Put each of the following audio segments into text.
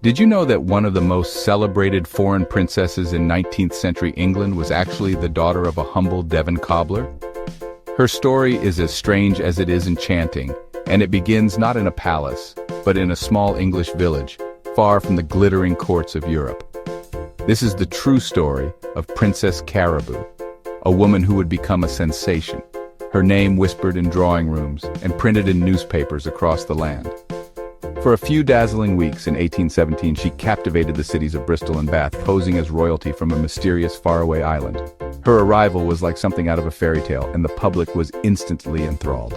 Did you know that one of the most celebrated foreign princesses in 19th century England was actually the daughter of a humble Devon cobbler? Her story is as strange as it is enchanting, and it begins not in a palace, but in a small English village, far from the glittering courts of Europe. This is the true story of Princess Caraboo, a woman who would become a sensation, her name whispered in drawing rooms and printed in newspapers across the land. For a few dazzling weeks in 1817, she captivated the cities of Bristol and Bath, posing as royalty from a mysterious faraway island. Her arrival was like something out of a fairy tale, and the public was instantly enthralled.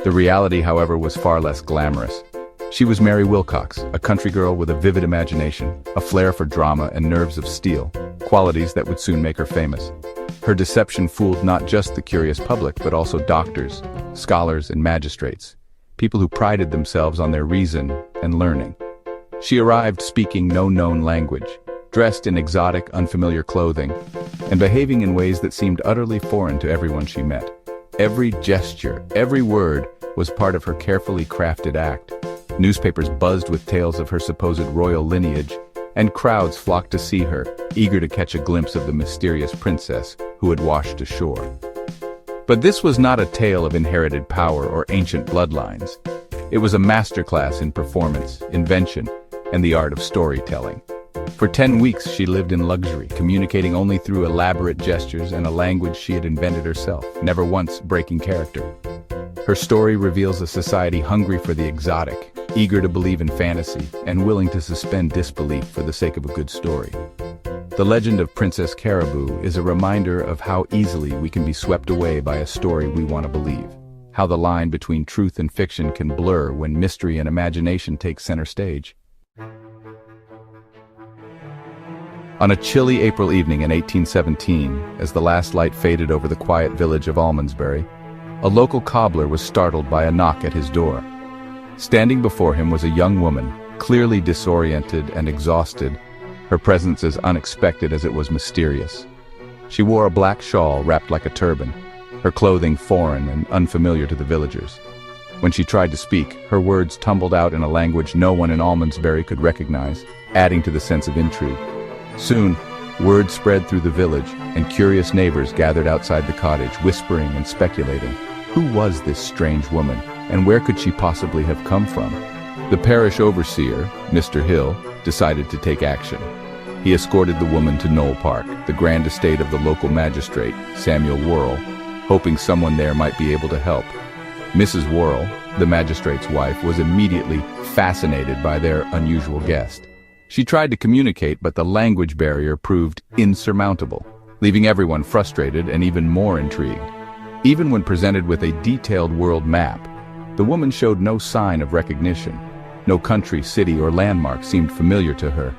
The reality, however, was far less glamorous. She was Mary Wilcox, a country girl with a vivid imagination, a flair for drama and nerves of steel, qualities that would soon make her famous. Her deception fooled not just the curious public, but also doctors, scholars, and magistrates, people who prided themselves on their reason and learning. She arrived speaking no known language, dressed in exotic, unfamiliar clothing, and behaving in ways that seemed utterly foreign to everyone she met. Every gesture, every word was part of her carefully crafted act. Newspapers buzzed with tales of her supposed royal lineage, and crowds flocked to see her, eager to catch a glimpse of the mysterious princess who had washed ashore. But this was not a tale of inherited power or ancient bloodlines. It was a masterclass in performance, invention, and the art of storytelling. For 10 weeks she lived in luxury, communicating only through elaborate gestures and a language she had invented herself, never once breaking character. Her story reveals a society hungry for the exotic, eager to believe in fantasy, and willing to suspend disbelief for the sake of a good story. The legend of Princess Caraboo is a reminder of how easily we can be swept away by a story we want to believe, how the line between truth and fiction can blur when mystery and imagination take center stage. On a chilly April evening in 1817, as the last light faded over the quiet village of Almondsbury, a local cobbler was startled by a knock at his door. Standing before him was a young woman, clearly disoriented and exhausted, her presence as unexpected as it was mysterious. She wore a black shawl wrapped like a turban, her clothing foreign and unfamiliar to the villagers. When she tried to speak, her words tumbled out in a language no one in Almondsbury could recognize, adding to the sense of intrigue. Soon, word spread through the village, and curious neighbors gathered outside the cottage, whispering and speculating. Who was this strange woman, and where could she possibly have come from? The parish overseer, Mr. Hill, decided to take action. He escorted the woman to Knoll Park, the grand estate of the local magistrate, Samuel Worrell, hoping someone there might be able to help. Mrs. Worrell, the magistrate's wife, was immediately fascinated by their unusual guest. She tried to communicate, but the language barrier proved insurmountable, leaving everyone frustrated and even more intrigued. Even when presented with a detailed world map, the woman showed no sign of recognition. No country, city, or landmark seemed familiar to her.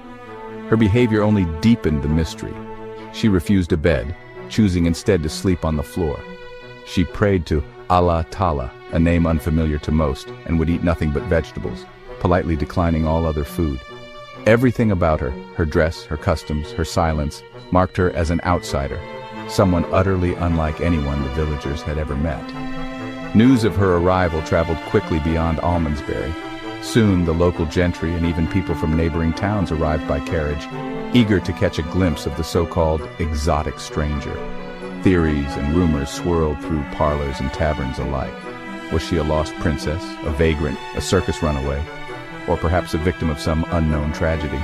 Her behavior only deepened the mystery. She refused a bed, choosing instead to sleep on the floor. She prayed to Allah Ta'ala, a name unfamiliar to most, and would eat nothing but vegetables, politely declining all other food. Everything about her, her dress, her customs, her silence, marked her as an outsider, someone utterly unlike anyone the villagers had ever met. News of her arrival traveled quickly beyond Almondsbury. Soon, the local gentry and even people from neighboring towns arrived by carriage, eager to catch a glimpse of the so-called exotic stranger. Theories and rumors swirled through parlors and taverns alike. Was she a lost princess, a vagrant, a circus runaway, or perhaps a victim of some unknown tragedy?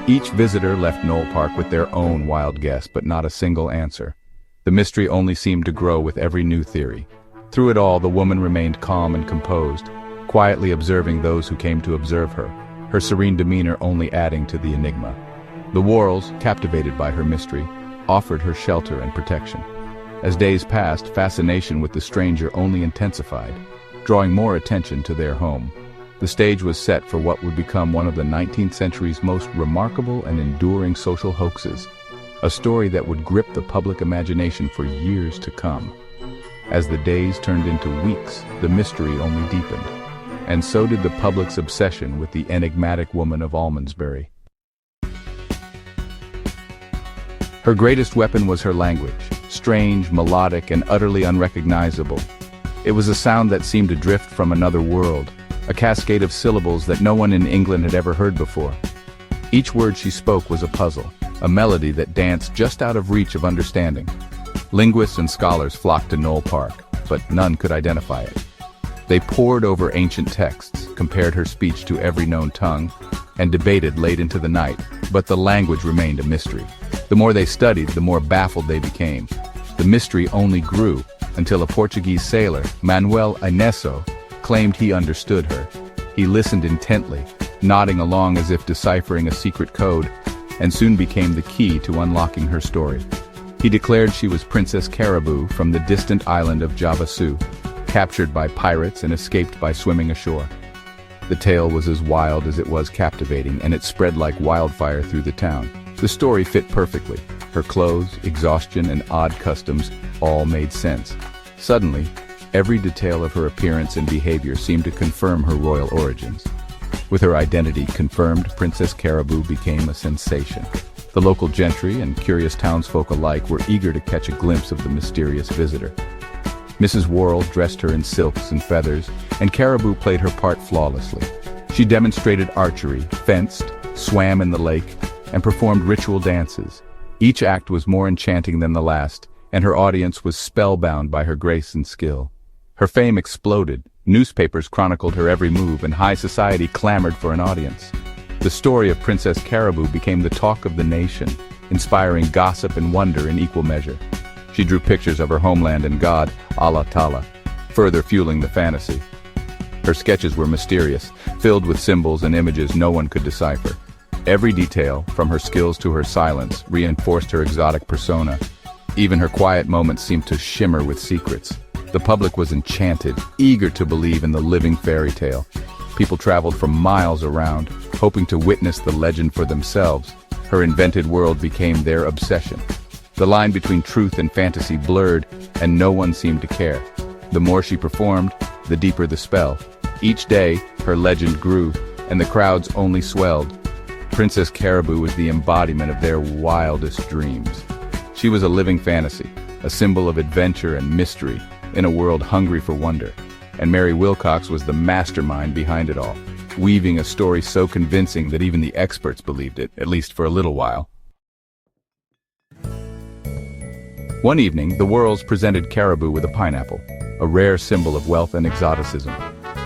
Each visitor left Knoll Park with their own wild guess, but not a single answer. The mystery only seemed to grow with every new theory. Through it all, the woman remained calm and composed, quietly observing those who came to observe her, her serene demeanor only adding to the enigma. The Worrells, captivated by her mystery, offered her shelter and protection. As days passed, fascination with the stranger only intensified, drawing more attention to their home. The stage was set for what would become one of the 19th century's most remarkable and enduring social hoaxes, a story that would grip the public imagination for years to come. As the days turned into weeks, the mystery only deepened, and so did the public's obsession with the enigmatic woman of Almondsbury. Her greatest weapon was her language, strange, melodic, and utterly unrecognizable. It was a sound that seemed to drift from another world, a cascade of syllables that no one in England had ever heard before. Each word she spoke was a puzzle, a melody that danced just out of reach of understanding. Linguists and scholars flocked to Knoll Park, but none could identify it. They pored over ancient texts, compared her speech to every known tongue, and debated late into the night, but the language remained a mystery. The more they studied, the more baffled they became. The mystery only grew until a Portuguese sailor, Manuel Ineso, claimed he understood her. He listened intently, nodding along as if deciphering a secret code, and soon became the key to unlocking her story. He declared she was Princess Caraboo from the distant island of Javasu, captured by pirates and escaped by swimming ashore. The tale was as wild as it was captivating, and it spread like wildfire through the town. The story fit perfectly. Her clothes, exhaustion, and odd customs all made sense. Suddenly, every detail of her appearance and behavior seemed to confirm her royal origins. With her identity confirmed, Princess Caraboo became a sensation. The local gentry and curious townsfolk alike were eager to catch a glimpse of the mysterious visitor. Mrs. Worrell dressed her in silks and feathers, and Caraboo played her part flawlessly. She demonstrated archery, fenced, swam in the lake, and performed ritual dances. Each act was more enchanting than the last, and her audience was spellbound by her grace and skill. Her fame exploded. Newspapers chronicled her every move, and high society clamored for an audience. The story of Princess Caraboo became the talk of the nation, inspiring gossip and wonder in equal measure. She drew pictures of her homeland and god, Allah Ta'ala, further fueling the fantasy. Her sketches were mysterious, filled with symbols and images no one could decipher. Every detail, from her skills to her silence, reinforced her exotic persona. Even her quiet moments seemed to shimmer with secrets. The public was enchanted, eager to believe in the living fairy tale. People traveled from miles around, hoping to witness the legend for themselves. Her invented world became their obsession. The line between truth and fantasy blurred, and no one seemed to care. The more she performed, the deeper the spell. Each day, her legend grew, and the crowds only swelled. Princess Caraboo was the embodiment of their wildest dreams. She was a living fantasy, a symbol of adventure and mystery, in a world hungry for wonder. And Mary Wilcox was the mastermind behind it all, weaving a story so convincing that even the experts believed it, at least for a little while. One evening, the Worrells presented Caraboo with a pineapple, a rare symbol of wealth and exoticism.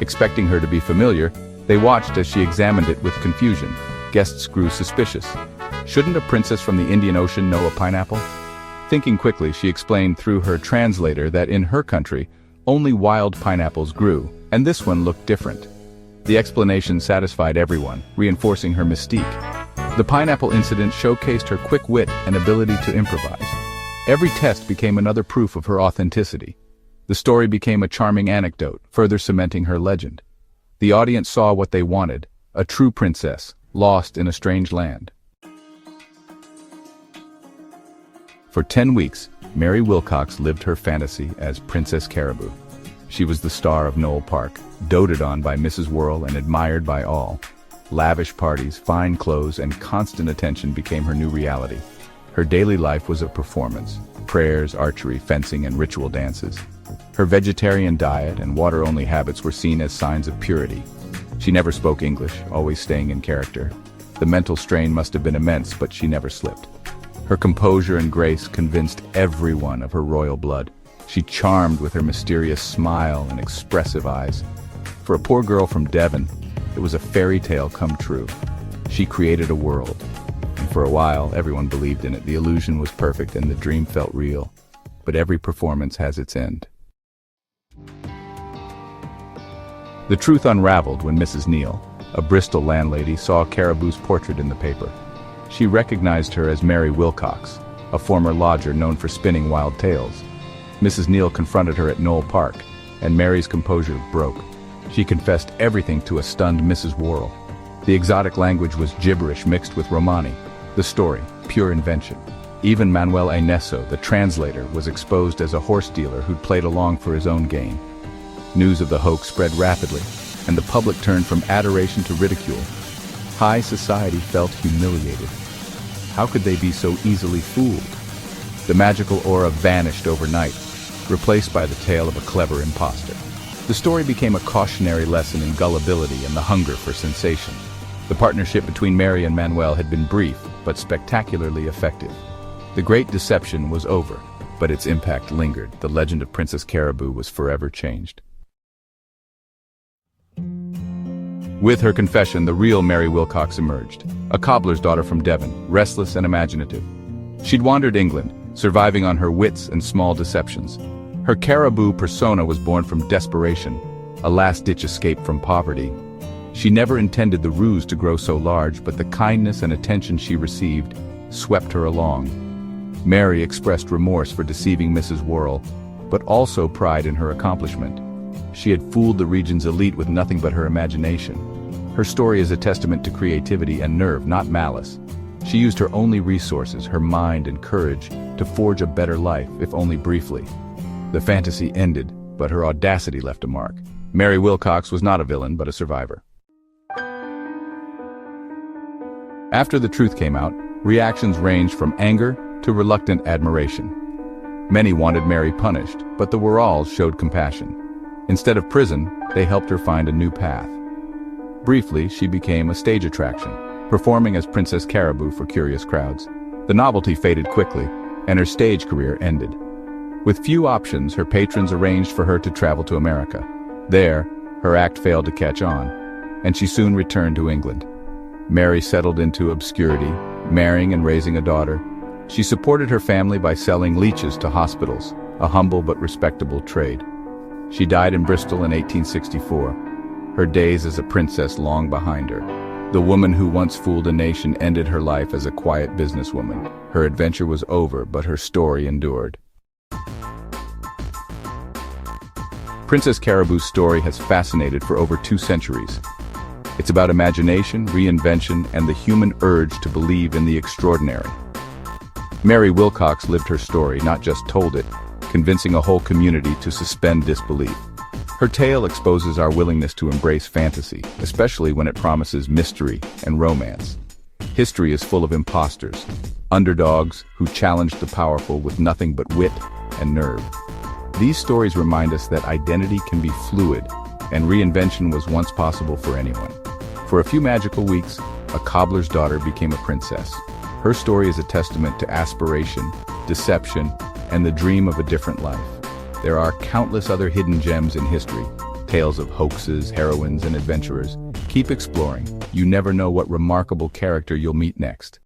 Expecting her to be familiar, they watched as she examined it with confusion. Guests grew suspicious. Shouldn't a princess from the Indian Ocean know a pineapple? Thinking quickly, she explained through her translator that in her country, only wild pineapples grew, and this one looked different. The explanation satisfied everyone, reinforcing her mystique. The pineapple incident showcased her quick wit and ability to improvise. Every test became another proof of her authenticity. The story became a charming anecdote, further cementing her legend. The audience saw what they wanted, a true princess, lost in a strange land. For 10 weeks, Mary Wilcox lived her fantasy as Princess Caraboo. She was the star of Knoll Park, doted on by Mrs. Worrell and admired by all. Lavish parties, fine clothes, and constant attention became her new reality. Her daily life was a performance: prayers, archery, fencing, and ritual dances. Her vegetarian diet and water-only habits were seen as signs of purity. She never spoke English, always staying in character. The mental strain must have been immense, but she never slipped. Her composure and grace convinced everyone of her royal blood. She charmed with her mysterious smile and expressive eyes. For a poor girl from Devon, it was a fairy tale come true. She created a world, and for a while, everyone believed in it. The illusion was perfect and the dream felt real. But every performance has its end. The truth unraveled when Mrs. Neal, a Bristol landlady, saw Caraboo's portrait in the paper. She recognized her as Mary Wilcox, a former lodger known for spinning wild tales. Mrs. Neal confronted her at Knoll Park, and Mary's composure broke. She confessed everything to a stunned Mrs. Worrell. The exotic language was gibberish mixed with Romani. The story, pure invention. Even Manuel Ineso, the translator, was exposed as a horse dealer who'd played along for his own gain. News of the hoax spread rapidly, and the public turned from adoration to ridicule. High society felt humiliated. How could they be so easily fooled? The magical aura vanished overnight, replaced by the tale of a clever imposter. The story became a cautionary lesson in gullibility and the hunger for sensation. The partnership between Mary and Manuel had been brief, but spectacularly effective. The Great Deception was over, but its impact lingered. The legend of Princess Caraboo was forever changed. With her confession, the real Mary Wilcox emerged, a cobbler's daughter from Devon, restless and imaginative. She'd wandered England, surviving on her wits and small deceptions. Her Caraboo persona was born from desperation, a last-ditch escape from poverty. She never intended the ruse to grow so large, but the kindness and attention she received swept her along. Mary expressed remorse for deceiving Mrs. Worrell, but also pride in her accomplishment. She had fooled the region's elite with nothing but her imagination. Her story is a testament to creativity and nerve, not malice. She used her only resources, her mind and courage, to forge a better life, if only briefly. The fantasy ended, but her audacity left a mark. Mary Wilcox was not a villain, but a survivor. After the truth came out, reactions ranged from anger to reluctant admiration. Many wanted Mary punished, but the Worrells showed compassion. Instead of prison, they helped her find a new path. Briefly, she became a stage attraction, performing as Princess Caraboo for curious crowds. The novelty faded quickly, and her stage career ended. With few options, her patrons arranged for her to travel to America. There, her act failed to catch on, and she soon returned to England. Mary settled into obscurity, marrying and raising a daughter. She supported her family by selling leeches to hospitals, a humble but respectable trade. She died in Bristol in 1864, her days as a princess long behind her. The woman who once fooled a nation ended her life as a quiet businesswoman. Her adventure was over, but her story endured. Princess Caraboo's story has fascinated for over 2 centuries. It's about imagination, reinvention, and the human urge to believe in the extraordinary. Mary Wilcox lived her story, not just told it, convincing a whole community to suspend disbelief. Her tale exposes our willingness to embrace fantasy, especially when it promises mystery and romance. History is full of impostors, underdogs who challenge the powerful with nothing but wit and nerve. These stories remind us that identity can be fluid, and reinvention was once possible for anyone. For a few magical weeks, a cobbler's daughter became a princess. Her story is a testament to aspiration, deception, and the dream of a different life. There are countless other hidden gems in history, tales of hoaxes, heroines, and adventurers. Keep exploring. You never know what remarkable character you'll meet next.